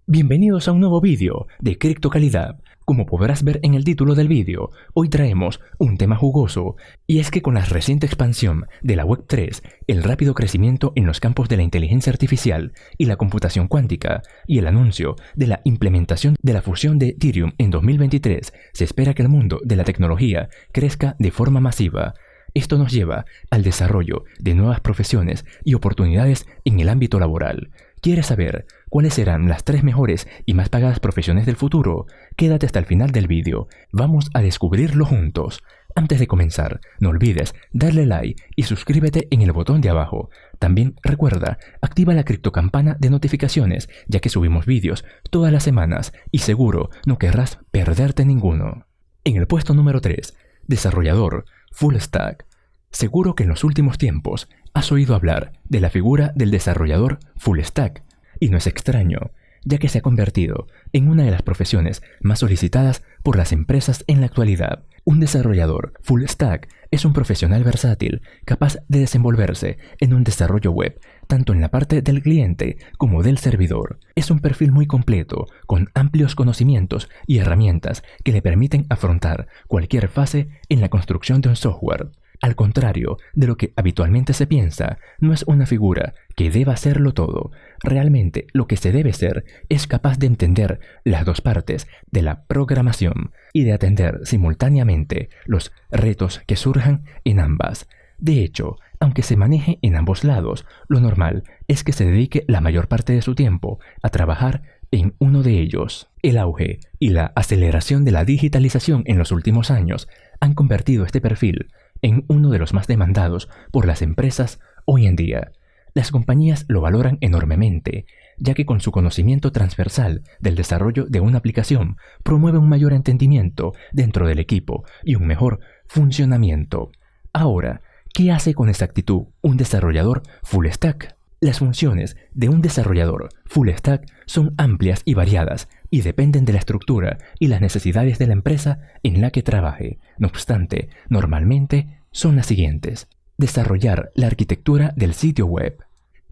Bienvenidos a un nuevo vídeo de Criptocalidad. Como podrás ver en el título del vídeo, hoy traemos un tema jugoso, y es que con la reciente expansión de la Web3, el rápido crecimiento en los campos de la inteligencia artificial y la computación cuántica, y el anuncio de la implementación de la fusión de Ethereum en 2023, se espera que el mundo de la tecnología crezca de forma masiva. Esto nos lleva al desarrollo de nuevas profesiones y oportunidades en el ámbito laboral. ¿Quieres saber cuáles serán las 3 mejores y más pagadas profesiones del futuro? Quédate hasta el final del vídeo. Vamos a descubrirlo juntos. Antes de comenzar, no olvides darle like y suscríbete en el botón de abajo. También recuerda, activa la criptocampana de notificaciones, ya que subimos vídeos todas las semanas y seguro no querrás perderte ninguno. En el puesto número 3, desarrollador Full Stack. Seguro que en los últimos tiempos has oído hablar de la figura del desarrollador Full Stack, y no es extraño, ya que se ha convertido en una de las profesiones más solicitadas por las empresas en la actualidad. Un desarrollador Full Stack es un profesional versátil, capaz de desenvolverse en un desarrollo web, tanto en la parte del cliente como del servidor. Es un perfil muy completo, con amplios conocimientos y herramientas que le permiten afrontar cualquier fase en la construcción de un software. Al contrario de lo que habitualmente se piensa, no es una figura que deba hacerlo todo. Realmente lo que se debe ser es capaz de entender las dos partes de la programación y de atender simultáneamente los retos que surjan en ambas. De hecho, aunque se maneje en ambos lados, lo normal es que se dedique la mayor parte de su tiempo a trabajar en uno de ellos. El auge y la aceleración de la digitalización en los últimos años han convertido este perfil en uno de los más demandados por las empresas hoy en día. Las compañías lo valoran enormemente, ya que con su conocimiento transversal del desarrollo de una aplicación promueve un mayor entendimiento dentro del equipo y un mejor funcionamiento. Ahora, ¿qué hace con exactitud un desarrollador Full Stack? Las funciones de un desarrollador Full Stack son amplias y variadas y dependen de la estructura y las necesidades de la empresa en la que trabaje. No obstante, normalmente son las siguientes: desarrollar la arquitectura del sitio web,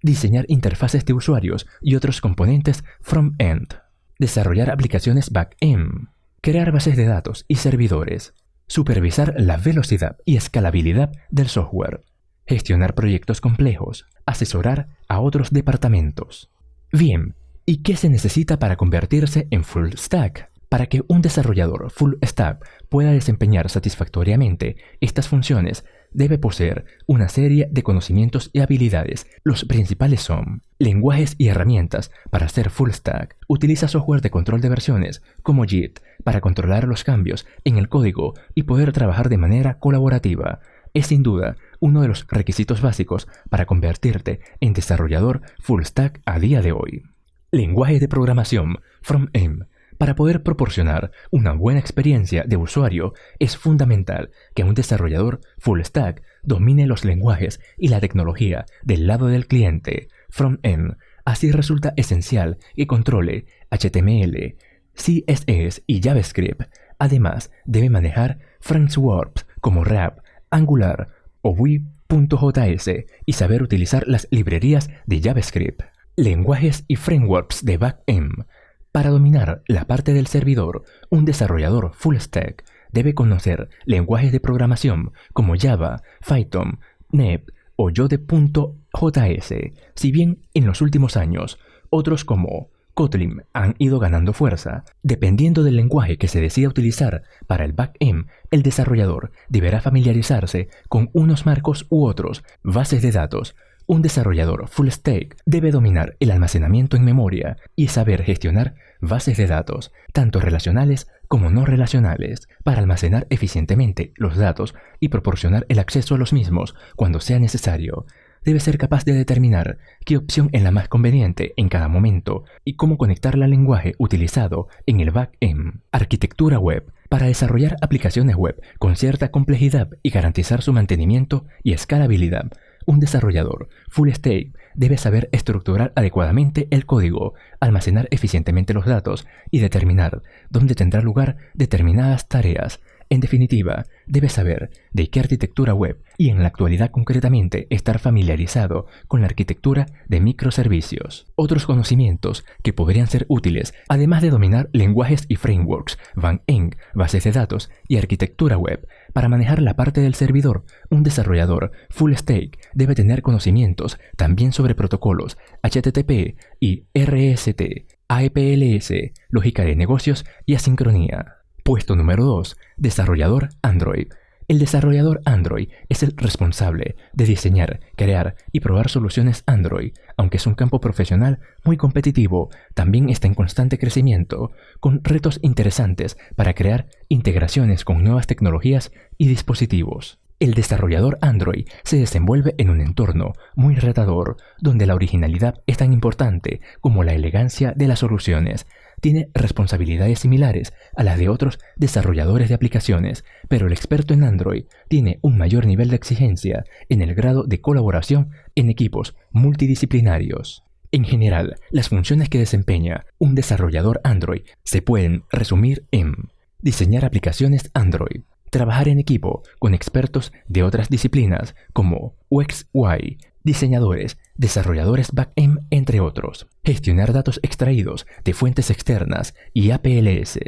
diseñar interfaces de usuarios y otros componentes front-end, desarrollar aplicaciones back-end, crear bases de datos y servidores, supervisar la velocidad y escalabilidad del software, gestionar proyectos complejos, asesorar a otros departamentos. Bien, ¿y qué se necesita para convertirse en Full Stack? Para que un desarrollador Full Stack pueda desempeñar satisfactoriamente estas funciones, debe poseer una serie de conocimientos y habilidades. Los principales son: lenguajes y herramientas para ser Full Stack. Utiliza software de control de versiones como Git para controlar los cambios en el código y poder trabajar de manera colaborativa. Es sin duda uno de los requisitos básicos para convertirte en desarrollador Full Stack a día de hoy. Lenguaje de programación front-end. Para poder proporcionar una buena experiencia de usuario, es fundamental que un desarrollador Full Stack domine los lenguajes y la tecnología del lado del cliente front-end. Así resulta esencial que controle HTML, CSS y JavaScript. Además, debe manejar frameworks como React, Angular o Vue.js y saber utilizar las librerías de JavaScript. Lenguajes y frameworks de back-end. Para dominar la parte del servidor, un desarrollador Full Stack debe conocer lenguajes de programación como Java, Python, Net o Jode.js. Si bien en los últimos años otros como Kotlin han ido ganando fuerza, dependiendo del lenguaje que se decida utilizar para el back-end, el desarrollador deberá familiarizarse con unos marcos u otros, bases de datos. Un desarrollador Full Stack debe dominar el almacenamiento en memoria y saber gestionar bases de datos, tanto relacionales como no relacionales, para almacenar eficientemente los datos y proporcionar el acceso a los mismos cuando sea necesario. Debe ser capaz de determinar qué opción es la más conveniente en cada momento y cómo conectarla al lenguaje utilizado en el back-end. Arquitectura web. Para desarrollar aplicaciones web con cierta complejidad y garantizar su mantenimiento y escalabilidad, un desarrollador Full Stack debe saber estructurar adecuadamente el código, almacenar eficientemente los datos y determinar dónde tendrá lugar determinadas tareas. En definitiva, debes saber de qué arquitectura web y en la actualidad concretamente estar familiarizado con la arquitectura de microservicios. Otros conocimientos que podrían ser útiles, además de dominar lenguajes y frameworks, van en bases de datos y arquitectura web. Para manejar la parte del servidor, un desarrollador full stack debe tener conocimientos también sobre protocolos HTTP y REST, AEPLS, lógica de negocios y asincronía. Puesto número 2. Desarrollador Android. El desarrollador Android es el responsable de diseñar, crear y probar soluciones Android. Aunque es un campo profesional muy competitivo, también está en constante crecimiento, con retos interesantes para crear integraciones con nuevas tecnologías y dispositivos. El desarrollador Android se desenvuelve en un entorno muy retador, donde la originalidad es tan importante como la elegancia de las soluciones. Tiene responsabilidades similares a las de otros desarrolladores de aplicaciones, pero el experto en Android tiene un mayor nivel de exigencia en el grado de colaboración en equipos multidisciplinarios. En general, las funciones que desempeña un desarrollador Android se pueden resumir en diseñar aplicaciones Android, trabajar en equipo con expertos de otras disciplinas como UX UI, diseñadores, desarrolladores back-end, entre otros. Gestionar datos extraídos de fuentes externas y APLS.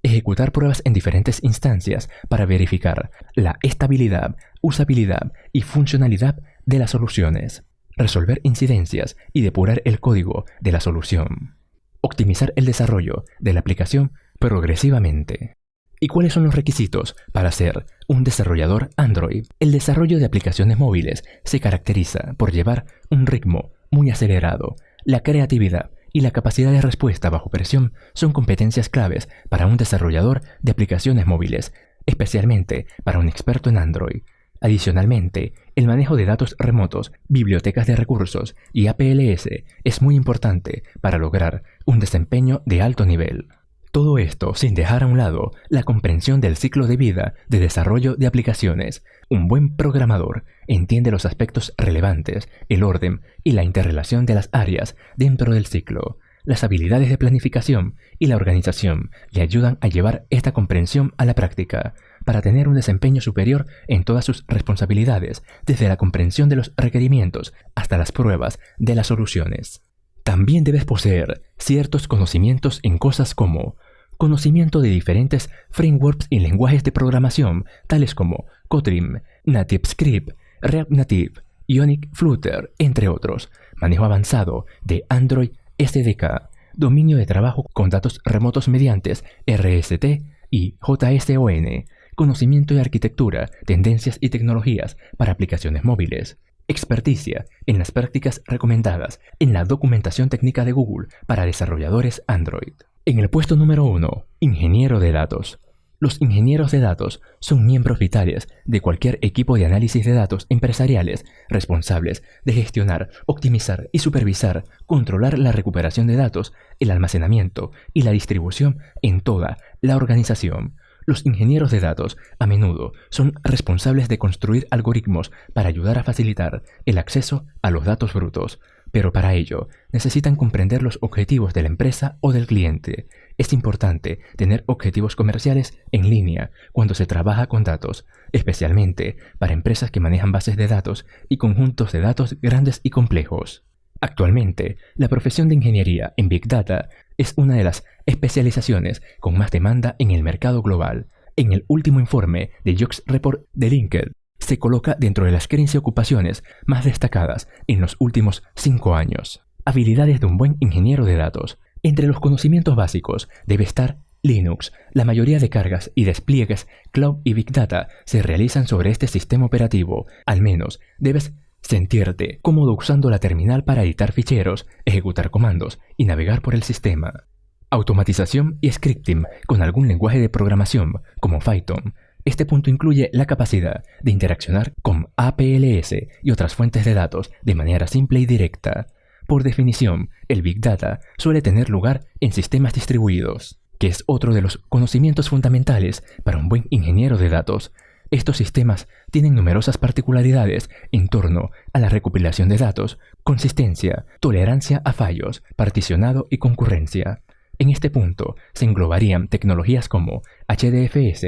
Ejecutar pruebas en diferentes instancias para verificar la estabilidad, usabilidad y funcionalidad de las soluciones. Resolver incidencias y depurar el código de la solución. Optimizar el desarrollo de la aplicación progresivamente. ¿Y cuáles son los requisitos para ser un desarrollador Android? El desarrollo de aplicaciones móviles se caracteriza por llevar un ritmo muy acelerado. La creatividad y la capacidad de respuesta bajo presión son competencias claves para un desarrollador de aplicaciones móviles, especialmente para un experto en Android. Adicionalmente, el manejo de datos remotos, bibliotecas de recursos y APLS es muy importante para lograr un desempeño de alto nivel. Todo esto sin dejar a un lado la comprensión del ciclo de vida de desarrollo de aplicaciones. Un buen programador entiende los aspectos relevantes, el orden y la interrelación de las áreas dentro del ciclo. Las habilidades de planificación y la organización le ayudan a llevar esta comprensión a la práctica, para tener un desempeño superior en todas sus responsabilidades, desde la comprensión de los requerimientos hasta las pruebas de las soluciones. También debes poseer ciertos conocimientos en cosas como conocimiento de diferentes frameworks y lenguajes de programación, tales como Kotlin, NativeScript, React Native, Ionic, Flutter, entre otros, manejo avanzado de Android SDK, dominio de trabajo con datos remotos mediante RST y JSON, conocimiento de arquitectura, tendencias y tecnologías para aplicaciones móviles, experticia en las prácticas recomendadas en la documentación técnica de Google para desarrolladores Android. En el puesto número 1, ingeniero de datos. Los ingenieros de datos son miembros vitales de cualquier equipo de análisis de datos empresariales, responsables de gestionar, optimizar y supervisar, controlar la recuperación de datos, el almacenamiento y la distribución en toda la organización. Los ingenieros de datos a menudo son responsables de construir algoritmos para ayudar a facilitar el acceso a los datos brutos, pero para ello necesitan comprender los objetivos de la empresa o del cliente. Es importante tener objetivos comerciales en línea cuando se trabaja con datos, especialmente para empresas que manejan bases de datos y conjuntos de datos grandes y complejos. Actualmente, la profesión de ingeniería en Big Data es una de las especializaciones con más demanda en el mercado global. En el último informe de Jobs Report de LinkedIn, se coloca dentro de las 15 ocupaciones más destacadas en los últimos 5 años. Habilidades de un buen ingeniero de datos. Entre los conocimientos básicos debe estar Linux. La mayoría de cargas y despliegues Cloud y Big Data se realizan sobre este sistema operativo. Al menos debes sentirte cómodo usando la terminal para editar ficheros, ejecutar comandos y navegar por el sistema. Automatización y scripting con algún lenguaje de programación como Python. Este punto incluye la capacidad de interaccionar con APLS y otras fuentes de datos de manera simple y directa. Por definición, el Big Data suele tener lugar en sistemas distribuidos, que es otro de los conocimientos fundamentales para un buen ingeniero de datos. Estos sistemas tienen numerosas particularidades en torno a la recopilación de datos, consistencia, tolerancia a fallos, particionado y concurrencia. En este punto se englobarían tecnologías como HDFS,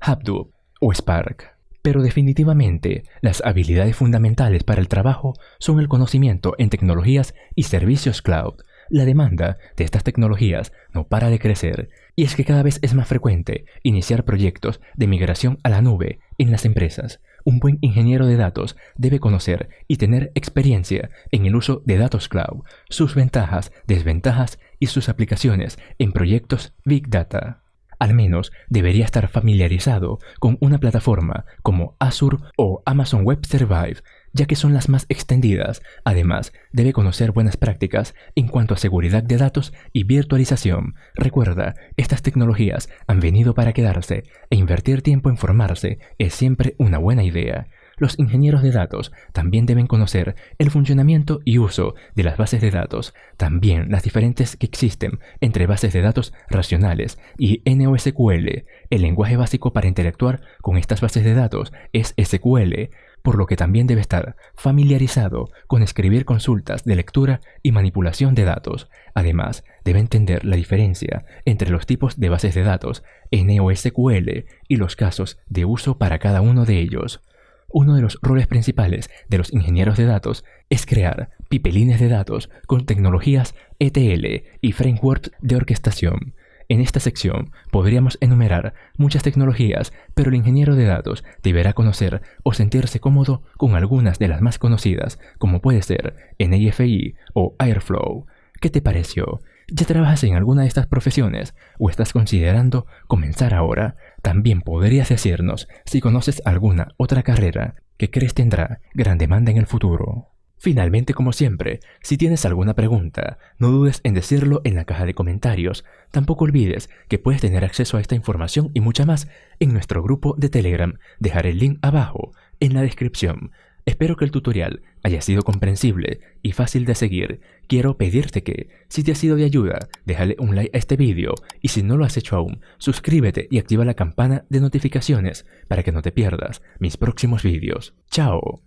Hadoop o Spark. Pero definitivamente, las habilidades fundamentales para el trabajo son el conocimiento en tecnologías y servicios cloud. La demanda de estas tecnologías no para de crecer, y es que cada vez es más frecuente iniciar proyectos de migración a la nube en las empresas. Un buen ingeniero de datos debe conocer y tener experiencia en el uso de datos cloud, sus ventajas, desventajas y sus aplicaciones en proyectos Big Data. Al menos debería estar familiarizado con una plataforma como Azure o Amazon Web Service, ya que son las más extendidas. Además, debe conocer buenas prácticas en cuanto a seguridad de datos y virtualización. Recuerda, estas tecnologías han venido para quedarse e invertir tiempo en formarse es siempre una buena idea. Los ingenieros de datos también deben conocer el funcionamiento y uso de las bases de datos, también las diferentes que existen entre bases de datos racionales y NoSQL. El lenguaje básico para interactuar con estas bases de datos es SQL, por lo que también debe estar familiarizado con escribir consultas de lectura y manipulación de datos. Además, debe entender la diferencia entre los tipos de bases de datos NoSQL y los casos de uso para cada uno de ellos. Uno de los roles principales de los ingenieros de datos es crear pipelines de datos con tecnologías ETL y frameworks de orquestación. En esta sección podríamos enumerar muchas tecnologías, pero el ingeniero de datos deberá conocer o sentirse cómodo con algunas de las más conocidas, como puede ser NFI o Airflow. ¿Qué te pareció? ¿Ya trabajas en alguna de estas profesiones o estás considerando comenzar ahora? También podrías decirnos si conoces alguna otra carrera que crees tendrá gran demanda en el futuro. Finalmente, como siempre, si tienes alguna pregunta, no dudes en decirlo en la caja de comentarios. Tampoco olvides que puedes tener acceso a esta información y mucha más en nuestro grupo de Telegram. Dejaré el link abajo en la descripción. Espero que el tutorial haya sido comprensible y fácil de seguir. Quiero pedirte que, si te ha sido de ayuda, déjale un like a este vídeo y si no lo has hecho aún, suscríbete y activa la campana de notificaciones para que no te pierdas mis próximos vídeos. ¡Chao!